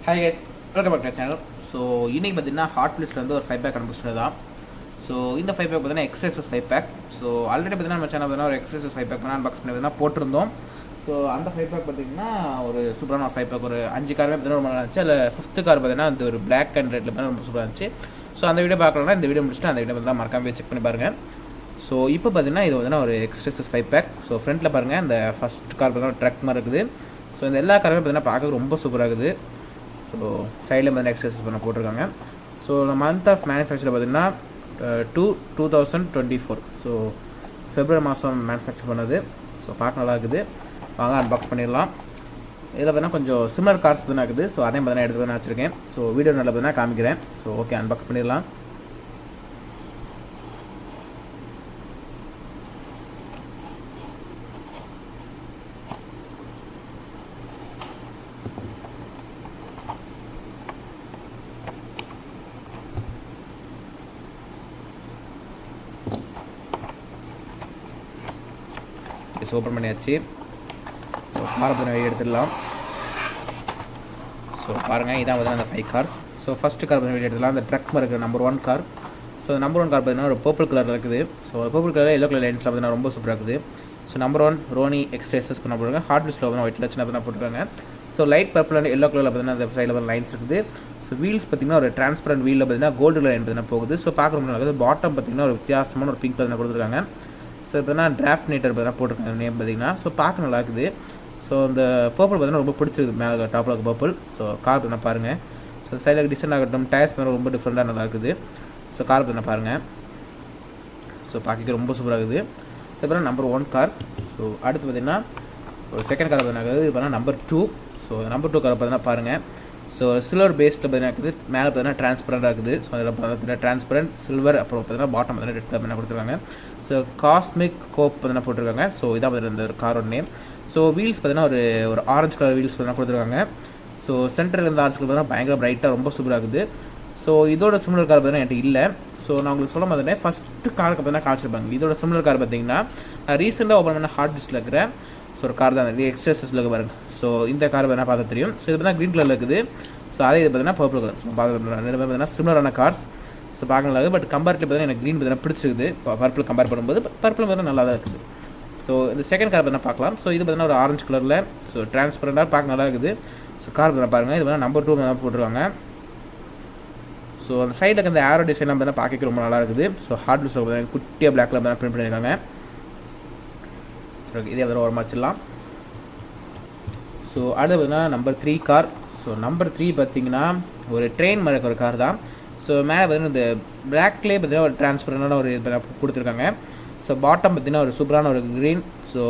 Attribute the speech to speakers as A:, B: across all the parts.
A: Hi guys, welcome back to channel. So இன்றைக்கி பார்த்தீங்கன்னா hot லிஸ்ட்லேருந்து ஒரு 5 பேக் அனுப்பிச்சது தான். ஸோ இந்த 5 பேக் பார்த்தீங்கன்னா எக்ஸ்ட்ரா 5 பேக். ஸோ ஆல்ரெடி பார்த்தீங்கன்னா நம்ம சேனல் பார்த்தீங்கன்னா ஒரு எக்ஸ்ட்ரா 5 பேக் அன்பாக்ஸ் பண்ணி பார்த்தீங்கன்னா போட்டிருந்தோம். ஸோ அந்த 5 பேக் பார்த்தீங்கன்னா ஒரு சூப்பரான 5 பேக், ஒரு 5 காருமே பார்த்தீங்கன்னா ரொம்ப நல்லா இருந்துச்சு. அதில் 5th கார் பார்த்தீங்கன்னா அந்த ஒரு பிளாக் அண்ட் ரெட்டில் பார்த்தீங்கன்னா ரொம்ப சூப்பராக இருந்துச்சு. ஸோ அந்த வீடியோ பார்க்கலன்னா இந்த வீடியோ முடிச்சுட்டு அந்த வீடியோ பார்த்தா மறக்காம செக் பண்ணி பாருங்கள். ஸோ இப்போ பார்த்தீங்கன்னா இது வந்து ஒரு எக்ஸ்ட்ரா 5 பேக். ஸோ ஃப்ரண்ட்டில் பாருங்கள், இந்த ஃபஸ்ட் கார் பார்த்தீங்கன்னா ட்ரக் மாதிரி இருக்குது. ஸோ இந்த எல்லா காருமே பார்த்தீங்கன்னா பார்க்க ரொம்ப சூப்பராக இருக்குது. ஸோ சைடில் வந்து எக்ஸசைஸ் பண்ண போட்டிருக்காங்க. ஸோ மந்த் ஆஃப் மேனுஃபேக்சர் பார்த்திங்கன்னா 2024. ஸோ ஃபெப்ரவரி மாதம் மேனுஃபேக்சர் பண்ணது. ஸோ பார்க்க நல்லா இருக்குது. வாங்க அன்பாக்ஸ் பண்ணிடலாம். இதில் பார்த்தீங்கன்னா கொஞ்சம் சிமிலர் கார்ஸ் பார்த்தீங்கன்னா இருக்குது. ஸோ அதையும் பார்த்தீங்கன்னா எடுத்து தான் வச்சுருக்கேன். ஸோ வீடியோ நல்லா பார்த்தீங்கன்னா காமிக்கிறேன். ஸோ ஓகே, அன்பாக்ஸ் பண்ணிடலாம். ஓப்பன் பண்ணியாச்சு. ஸோ காரை பற்றி வெளியே எடுத்துடலாம். ஸோ பாருங்கள், இதான் பார்த்தீங்கன்னா அந்த 5 கார்ஸ். ஸோ ஃபஸ்ட்டு கார் பற்றி வெளியே எடுத்துடலாம். அந்த ட்ரக் மாதிரி இருக்கிற number 1 car. So number 1 car பார்த்தீங்கன்னா ஒரு பர்பிள் கலரில் இருக்குது. ஸோ பர்பிள் கலரில் எல்லோ கலர் லைன்ஸில் பார்த்தீங்கன்னா ரொம்ப சூப்பராக இருக்குது. ஸோ நம்பர் 1 ரோனி எக்ஸ்ட்ரேசஸ் பண்ண போட்டுருங்க. ஹார்ட் லிஸ்ட்டில் பார்த்தீங்கன்னா ஒயிட் லட்சம் பார்த்தீங்கன்னா போட்டுருக்காங்க. So light purple and yellow கலரில் பார்த்தீங்கன்னா அந்த சைடில் வந்து லைன்ஸ் இருக்குது. ஸோ வீல்ஸ் பார்த்தீங்கன்னா ஒரு டிரான்ஸ்பரண்ட் வீலில் பார்த்தீங்கன்னா கோல்டு கலர் லைன் பார்த்தீங்கன்னா போகுது. ஸோ பார்க்க ரொம்ப நல்லா இருக்குது. பாட்டம் பார்த்தீங்கன்னா ஒரு வித்தியாசமான ஒரு பிங்க் பார்த்தீங்கன்னா கொடுத்துருக்காங்க. ஸோ இப்போனா டிராஃப்ட் நீட்டர் பார்த்தீங்கன்னா போட்டிருக்காங்க நேம் பார்த்தீங்கன்னா. ஸோ பார்க்க நல்லா இருக்குது. ஸோ இந்த பர்பிள் பார்த்தீங்கன்னா ரொம்ப பிடிச்சிருக்கு. மேலே டாப்பில் இருக்க பர்பிள். ஸோ கார் பார்த்தீங்கன்னா பாருங்கள். ஸோ சைடில் டிசைன் ஆகட்டும், டயர்ஸ் பார்த்தீங்கன்னா ரொம்ப டிஃப்ரெண்ட்டாக நல்லா இருக்குது. ஸோ கார் பார்த்தீங்கன்னா பாருங்கள். ஸோ பார்க்க ரொம்ப சூப்பராக இருக்குது. ஸோ இப்போ நம்பர் 1 கார். ஸோ அடுத்து பார்த்தீங்கன்னா ஒரு செகண்ட் கார் பார்த்தீங்கன்னா இது பார்த்தீங்கன்னா நம்பர் 2. ஸோ நம்பர் 2 கார் பார்த்தீங்கன்னா பாருங்கள். ஸோ சில்வர் பேஸில் பார்த்தீங்கன்னா இருக்குது. மேலே பார்த்தீங்கன்னா டிரான்ஸ்பரண்டாக இருக்குது. ஸோ அதில் பார்த்தீங்கன்னா டிரான்ஸ்பரண்ட் சில்வர், அப்புறம் பார்த்தீங்கன்னா பாட்டம் பார்த்தீங்கன்னா ரெட் கலர் கொடுத்துருக்காங்க. ஸோ காஸ்மிக் கோப் பார்த்தீங்கன்னா போட்டிருக்காங்க. ஸோ இதான் பார்த்தீங்கன்னா இந்த ஒரு காரோட நேம். ஸோ வீல்ஸ் பார்த்தீங்கன்னா ஒரு ஆரஞ்சு கலர் வீல்ஸ் பார்த்தீங்கன்னா கொடுத்துருக்காங்க. ஸோ சென்டரில் இருந்த ஆரஞ்சு கலர் பார்த்தீங்கன்னா பயங்கர பிரைட்டாக ரொம்ப சூப்பராக இருக்குது. ஸோ இதோட சிமிலர் கார் பார்த்தீங்கன்னா என்கிட்ட இல்லை. ஸோ நான் உங்களுக்கு சொல்ல மாதிரி ஃபஸ்ட்டு காருக்கு பார்த்தீங்கன்னா காமிச்சிருப்பாங்க. இதோட சிமிலர் கார் பார்த்தீங்கன்னா நான் ரீசெண்டாக ஓப்பன் பண்ண ஹார்ட் லிஸ்ட்டில் இருக்கிற ஸோ ஒரு கார் தான். இது எக்ஸ்ட்ரேசஸில் இருக்க பாருங்க. ஸோ இந்த கார் பார்த்தீங்கன்னா பார்த்தா தெரியும். ஸோ இது பார்த்தீங்கன்னா க்ரீன் கலரில் இருக்குது. ஸோ அதே இது பார்த்தீங்கன்னா பர்பிள் கலர். ஸோ பார்த்தீங்கன்னா சிமிலரான கார்ஸ். ஸோ பார்க்க நல்லா இருக்குது. பட் கம்பேரிட்டிவ் பார்த்தீங்கன்னா எனக்கு க்ரீன் பார்த்தீங்கன்னா பிடிச்சிருக்குது. பர்பிள் கம்பேர் பண்ணும்போது பர்பிள் பார்த்தீங்கன்னா நல்லா தான் இருக்குது. ஸோ இந்த செகண்ட் கார் பார்த்தீங்கன்னா பார்க்கலாம். ஸோ இது பார்த்தீங்கன்னா ஒரு ஆரஞ்சு கலரில் ஸோ டிரான்ஸ்பரண்டாக பார்க்க நல்லா இருக்குது. ஸோ கார் பார்த்தீங்கன்னா பாருங்கள். இது பார்த்தீங்கன்னா நம்பர் 2 தான் போட்டிருக்காங்க. ஸோ அந்த சைடில் அந்த ஆரோ டிசைன்லாம் பார்த்தீங்கன்னா பார்க்க ரொம்ப நல்லா இருக்குது. ஸோ ஹார்ட் லிஸ்ட்டில் பார்த்தீங்கன்னா குட்டியாக பிளாக்ல பார்த்தீங்கன்னா பிரிண்ட் பண்ணியிருக்காங்க. ஸோ இதே வந்து ஓரமாக வச்சிடலாம். ஸோ அடுத்து பார்த்தீங்கன்னா நம்பர் 3 கார். ஸோ நம்பர் 3 பார்த்தீங்கன்னா ஒரு ட்ரெயின் மாதிரி இருக்க ஒரு கார் தான். ஸோ மேலே பார்த்தீங்கன்னா இந்த பிளாக்லேயே பார்த்தீங்கன்னா ஒரு டிரான்ஸ்பரண்டான ஒரு இது கொடுத்துருக்காங்க. ஸோ பாட்டம் பார்த்தீங்கன்னா ஒரு சூப்பரான ஒரு க்ரீன். ஸோ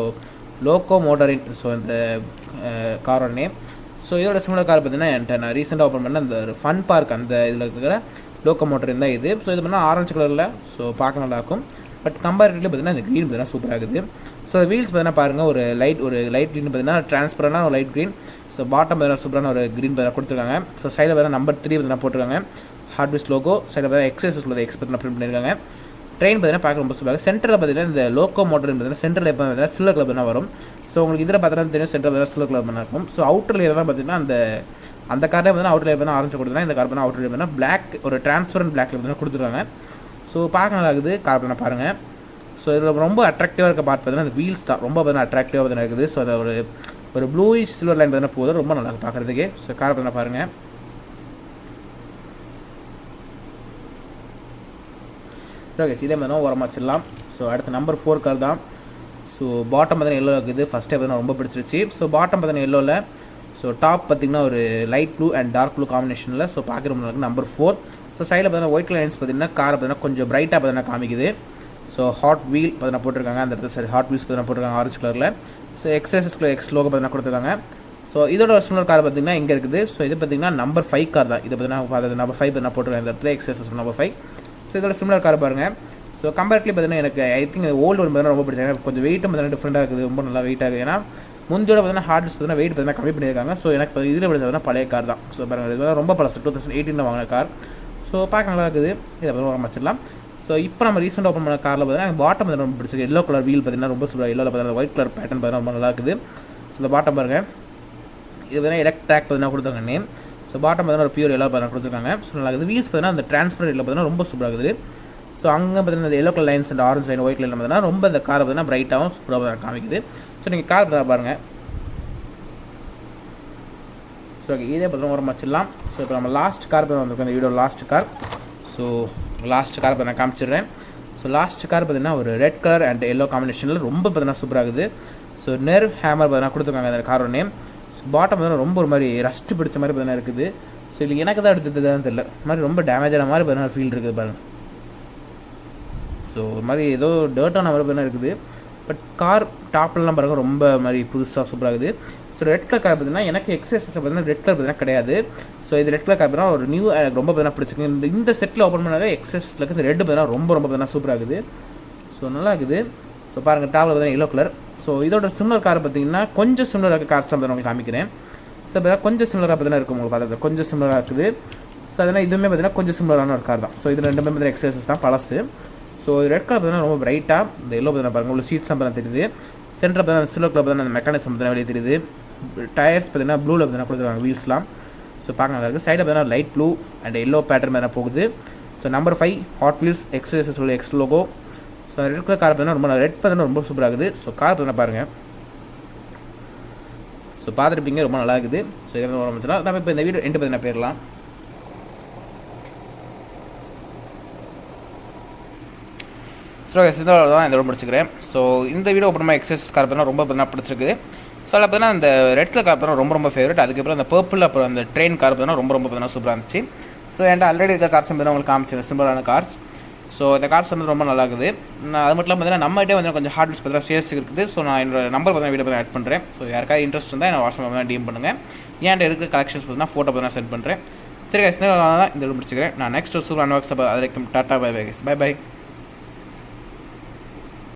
A: லோக்கோ மோட்டரின். ஸோ இந்த காரோட நேம். ஸோ இதோட சிமிலர் கார் பார்த்தீங்கன்னா என்கிட்ட நான் ரீசெண்டாக ஓப்பன் பண்ண அந்த ஒரு ஃபன் பார்க் அந்த இதில் இருக்கிற லோக்கோ மோட்டரின் தான் இது. ஸோ இது பார்த்தீங்கன்னா ஆரஞ்சு கலரில். ஸோ பார்க்க நல்லாயிருக்கும். பட் கம்பேரிட்டிவ்லி பார்த்தீங்கன்னா இந்த க்ரீன் பார்த்தீங்கன்னா சூப்பராக இருக்குது. ஸோ வீல்ஸ் பார்த்தீங்கன்னா பாருங்கள், ஒரு லைட் க்ரீன் பார்த்தீங்கன்னா டிரான்ஸ்பரண்டான ஒரு லைட் க்ரீன். ஸோ பாட்டம் பார்த்தீங்கன்னா சூப்பரான ஒரு க்ரீன் பார்த்தீங்கன்னா கொடுத்துருக்காங்க. ஸோ சைடில் பார்த்தீங்கன்னா நம்பர் 3 பார்த்தீங்கன்னா போட்டிருக்காங்க. Hard list logo. சைடில் பார்த்தீங்கன்னா எக்ஸசைஸ் உள்ளது எக்ஸ்பெக்ட் பிரிண்ட் பண்ணியிருக்காங்க. ட்ரெயின் பார்த்தீங்கன்னா பார்க்க ரொம்ப சூப்பராக. சென்டரில் பார்த்தீங்கன்னா இந்த லோக்கோ மோட்டர் பார்த்தீங்கன்னா சென்டரில் எப்போ பார்த்தீங்கன்னா சில்வர் கலர் தான் வரும். ஸோ உங்களுக்கு இதில் பார்த்தீங்கன்னா தெரியும் சென்டர் பார்த்தீங்கன்னா சில்வர் கலர் பண்ணா இருக்கும். ஸோ அவுட்டர் லேயர் தான் பார்த்தீங்கன்னா அந்த கார்டே பார்த்தீங்கன்னா அவுட்டர் லேயர் பார்த்தீங்கன்னா ஆரஞ்சு கொடுத்துருக்காங்க. இந்த கார் பார்த்தீங்கன்னா அவுட்டர் லேயர் பார்த்தீங்கன்னா பிளாக் ஒரு டிரான்ஸ்பரண்ட் பிளாக்ல பார்த்தீங்கன்னா கொடுத்துருக்காங்க. ஸோ பார்க்க நல்லா இருக்குது. கார் பார்த்தீங்கன்னா பாருங்கள். ஸோ இதில் ரொம்ப அட்ராக்டிவாக இருக்க பார்ட் பார்த்தீங்கன்னா அந்த வீல்ஸ் தான் ரொம்ப பார்த்தீங்கன்னா அட்ராக்டிவாக பார்த்தீங்கன்னா இருக்குது. ஸோ அந்த ஒரு ப்ளூயிஷ் சில்வர் லைன் பார்த்தீங்கன்னா போகுது. ரொம்ப நல்லா பார்க்குறதுக்கு. ஸோ கார் பார்த்தீங்கன்னா பாருங்கள். ஓகே, இதே மாதிரி ஓரமாக வச்சிடலாம். ஸோ அடுத்து நம்பர் 4 கார் தான். ஸோ பாட்டம் பார்த்தீங்கன்னா எல்லோ இருக்குது. ஃபஸ்ட்டே பார்த்தீங்கன்னா ரொம்ப பிடிச்சிருச்சு. ஸோ பாட்டம் பார்த்தீங்கன்னா எல்லோவில். ஸோ டாப் பார்த்தீங்கன்னா ஒரு light blue and dark blue காம்பினேஷனில். ஸோ பார்க்குற மாதிரி நம்பர் 4. ஸோ சைடில் பார்த்தீங்கன்னா ஒயிட் லைன்ஸ் பார்த்தீங்கன்னா காரை பார்த்தீங்கன்னா கொஞ்சம் பிரைட்டாக பார்த்தீங்கன்னா காமிக்குது. ஸோ ஹாட் வீல் பார்த்தீங்கன்னா போட்டிருக்காங்க. அந்த இடத்துல சரி ஹாட் வீல்ஸ் பார்த்தீங்கன்னா போட்டிருக்காங்க ஆரஞ்சு கலரில். ஸோ எக்ஸ்எஸ்எஸ்க்குள்ள எக்ஸ் லோகோ பார்த்தீங்கன்னா கொடுத்துருக்காங்க. ஸோ இதோட சிமிலர் கார் பார்த்தீங்கன்னா இங்கே இருக்குது. ஸோ இது பார்த்தீங்கன்னா நம்பர் 5 கார் தான். இது பார்த்தீங்கன்னா நம்பர் 5 பார்த்தீங்கன்னா போட்டிருக்காங்க. இந்த இடத்துல எக்ஸ்எஸ்எஸ் நம்பர் 5. ஸோ இதோட சிமிலர் கார் பாருங்கள். ஸோ கம்பேரிட்டிவ்லி பார்த்தீங்கன்னா எனக்கு ஐ திங்க் ஓல்டு ஒன் பார்த்தீங்கன்னா ரொம்ப பிடிச்சாங்க. கொஞ்சம் வெயிட்டும் பார்த்தீங்கன்னா டிஃப்ரெண்ட்டாக இருக்குது. ரொம்ப நல்லா வெயிட்டாக இருக்குது. ஏன்னா முந்தியோட பார்த்தீங்கன்னா ஹார்ட் லிஸ்ட் பார்த்தீங்கன்னா வெயிட் பார்த்தீங்கன்னா கம்மி பண்ணியிருக்காங்க. ஸோ எனக்கு இதில் பார்த்தீங்கன்னா பழைய கார் தான். ஸோ பாருங்கள், இது ரொம்ப பழசு 2018 வாங்கின கார். ஸோ பார்க்க நல்லா இருக்குது. இதை பார்த்தீங்கன்னா வச்சிடலாம். ஸோ இப்போ நம்ம ரீசெண்டாக ஓப்பன் பண்ண காரில் பார்த்தீங்கன்னா பாட்டம் பார்த்தீங்கன்னா ரொம்ப பிடிச்சிருக்கு. எல்லோ கலர் வீல் பார்த்தீங்கன்னா ரொம்ப சூப்பராக. எல்லோவில் பார்த்தீங்கன்னா ஒயிட் கலர் பேட்டர்ன் பார்த்தீங்கன்னா ரொம்ப நல்லா இருக்குது. ஸோ இந்த பாட்டம் பாருங்கள். இது பார்த்தீங்கன்னா எலக்ட்ராக் பார்த்தீங்கன்னா கொடுத்தாங்க நேம். ஸோ பாட்டம் பார்த்தீங்கன்னா ஒரு பியூர் எல்லோ பார்த்தீங்கன்னா கொடுத்துருக்காங்க. ஸோ நல்லா இருக்குது. வீல்ஸ் பார்த்தீங்கன்னா அந்த டிரான்ஸ்பரண்ட் எல்லோ பார்த்தீங்கன்னா ரொம்ப சூப்பராக இருக்குது. ஸோ அங்கே பார்த்தீங்கன்னா இந்த yellow colour lines and orange line white line பார்த்தீங்கன்னா ரொம்ப இந்த காரை பார்த்தீங்கன்னா பிரைட்டாகவும் சூப்பராக காமிக்குது. ஸோ நீங்கள் கார் பார்த்தா பாருங்கள். ஸோ ஓகே, இதே பார்த்தீங்கன்னா ஒரு வச்சிடலாம். ஸோ இப்போ நம்ம லாஸ்ட் கார் பார்த்தா வந்திருக்கோம் இந்த video last car. So last car இப்போ நான் காமிச்சிடுறேன். ஸோ லாஸ்ட் கார் பார்த்தீங்கன்னா ஒரு ரெட் கலர் அண்ட் எல்லோ காம்பினேஷனில் ரொம்ப பார்த்தீங்கன்னா சூப்பராக இருக்குது. ஸோ நெர்வ் ஹேமர் பார்த்தீங்கன்னா கொடுத்துருக்காங்க அந்த காரோட நேம். ஸோ பாட்டம் பார்த்தீங்கன்னா ரொம்ப ஒரு மாதிரி ரஸ்ட் பிடிச்ச மாதிரி பார்த்தீங்கன்னா இருக்குது. ஸோ இல்லை எனக்கு தான் எடுத்ததுதான் தெரியல, இந்த மாதிரி ரொம்ப டேமேஜான மாதிரி பார்த்தீங்கன்னா ஃபீல் இருக்குது பாருங்கள். ஸோ ஒரு மாதிரி ஏதோ டர்ட்டான மாதிரி பார்த்தீங்கன்னா இருக்குது. பட் கார் டாப்லலாம் பாருங்கள் ரொம்ப மாதிரி புதுசாக சூப்பராக இருக்குது. ஸோ ரெட் கலர் கார் பார்த்தீங்கன்னா எனக்கு எக்ஸ்எஸ்ஸில் பார்த்தீங்கன்னா ரெட் கலர் பார்த்தீங்கன்னா கிடையாது. ஸோ இது ரெட் கலர் கார் பார்த்தீங்கன்னா ஒரு நியூ எனக்கு ரொம்ப பார்த்தீங்கன்னா பிடிச்சிருக்கு. இந்த செட்டில் ஓப்பன் பண்ணாலே எக்ஸ்எஸ்ஸில் இருக்குது இந்த ரெட் பார்த்தீங்கன்னா ரொம்ப பார்த்தீங்கன்னா சூப்பராக இருக்குது. ஸோ நல்லா இருக்குது. ஸோ பாருங்கள் டாப்பில் பார்த்தீங்கன்னா எல்லோ கலர். ஸோ இதோட சிமிலர் கார் பார்த்தீங்கன்னா கொஞ்சம் சிமிலராக கார்ஸ் தான் உங்களுக்கு காமிக்கிறேன். ஸோ பார்த்தீங்கன்னா கொஞ்சம் சிமிலராக பார்த்தீங்கன்னா இருக்கும் உங்களுக்கு பார்த்தது கொஞ்சம் சிமிலராக இருக்குது. ஸோ அதனால் இதுவுமே பார்த்தீங்கன்னா கொஞ்சம் சிமிலரான ஒரு கார் தான். ஸோ இது ரெண்டுமே பார்த்தீங்கன்னா எக்ஸ்எஸ்எஸ் தான் பழசு. ஸோ ரெட் கலர் பார்த்தீங்கன்னா ரொம்ப பிரைட்டாக இந்த எல்லோ பார்த்தீங்கன்னா பாருங்கள் உள்ள சீட்ஸ்லாம் பார்த்தா தெரியுது. சென்டர் பார்த்தீங்கன்னா சில்வர் கலர் பார்த்தீங்கன்னா அந்த மெக்கானிசம் பார்த்தீங்கன்னா வெளியே தெரியுது. டயர்ஸ் பார்த்தீங்கன்னா ப்ளூவில் பார்த்தீங்கன்னா கொடுத்துருக்காங்க வீல்ஸ்லாம். ஸோ பார்க்க நல்லா இருக்குது. சைடில் பார்த்தீங்கன்னா light blue and yellow pattern பார்த்தீங்கன்னா போகுது. So number 5 Hot Wheels XSS உள்ள X logo. So red colour car பார்த்தீங்கன்னா ரொம்ப ரெட் பார்த்தீங்கன்னா ரொம்ப சூப்பராக இருக்குது. ஸோ கார் பார்த்தீங்கன்னா பாருங்கள். ஸோ பார்த்துருப்பீங்க ரொம்ப நல்லா இருக்குது. ஸோ இதை நம்ம இப்போ இந்த வீடியோ எண்டு பார்த்தீங்கன்னா போயிடலாம். ஸோ இதோட தான் இதோட முடிச்சுக்கிறேன். ஸோ இந்த வீடியோ அப்புறமா எக்ஸஸ் கார் பார்த்தீங்கன்னா ரொம்ப பார்த்தீங்கன்னா பிடிச்சிருக்குது. ஸோ அதில் பார்த்தீங்கன்னா அந்த ரெட் கலர் கார் பார்த்தீங்கன்னா ரொம்ப ஃபேவரட். அதுக்கப்புறம் அந்த பர்பிள் அப்புறம் அந்த ட்ரெயின் கார் பார்த்தீங்கன்னா ரொம்ப பார்த்தீங்கன்னா சூப்பராக இருந்துச்சு. ஸோ என்கிட்ட ஆல்ரெடி இருக்க கார்ஸ் பார்த்தீங்கன்னா உங்களுக்கு காமிச்சேன் சிம்பிளான கார்ஸ். ஸோ இந்த கார்ஸ் வந்து ரொம்ப நல்லா இருக்குது. நான் அது மட்டும் இல்லாமல் பார்த்தீங்கன்னா நம்மகிட்டே வந்து கொஞ்சம் ஹார்ட் வீல்ஸ் பார்த்தீங்கன்னா சேல்ஸ் இருக்குது. ஸோ நான் என்னோட நம்பர் பார்த்தீங்கன்னா வீடியோ பார்த்தீங்கன்னா ஆட் பண்ணுறேன். ஸோ யாருக்காவது இன்ட்ரெஸ்ட் இருந்தால் என்ன வாட்ஸ்அப் பார்த்தீங்கன்னா டிஎம் பண்ணுங்கள். என்கிட்ட இருக்கிற கலெக்ஷன்ஸ் பார்த்தீங்கன்னா ஃபோட்டோ பார்த்தீங்கன்னா சென்ட் பண்ணுறேன். சரி guys, இந்த முடிச்சுக்கிறேன். நான் நெக்ஸ்ட் சூப்பர் அன்பாக்ஸ் அது வரைக்கும் டாட்டா பை பை.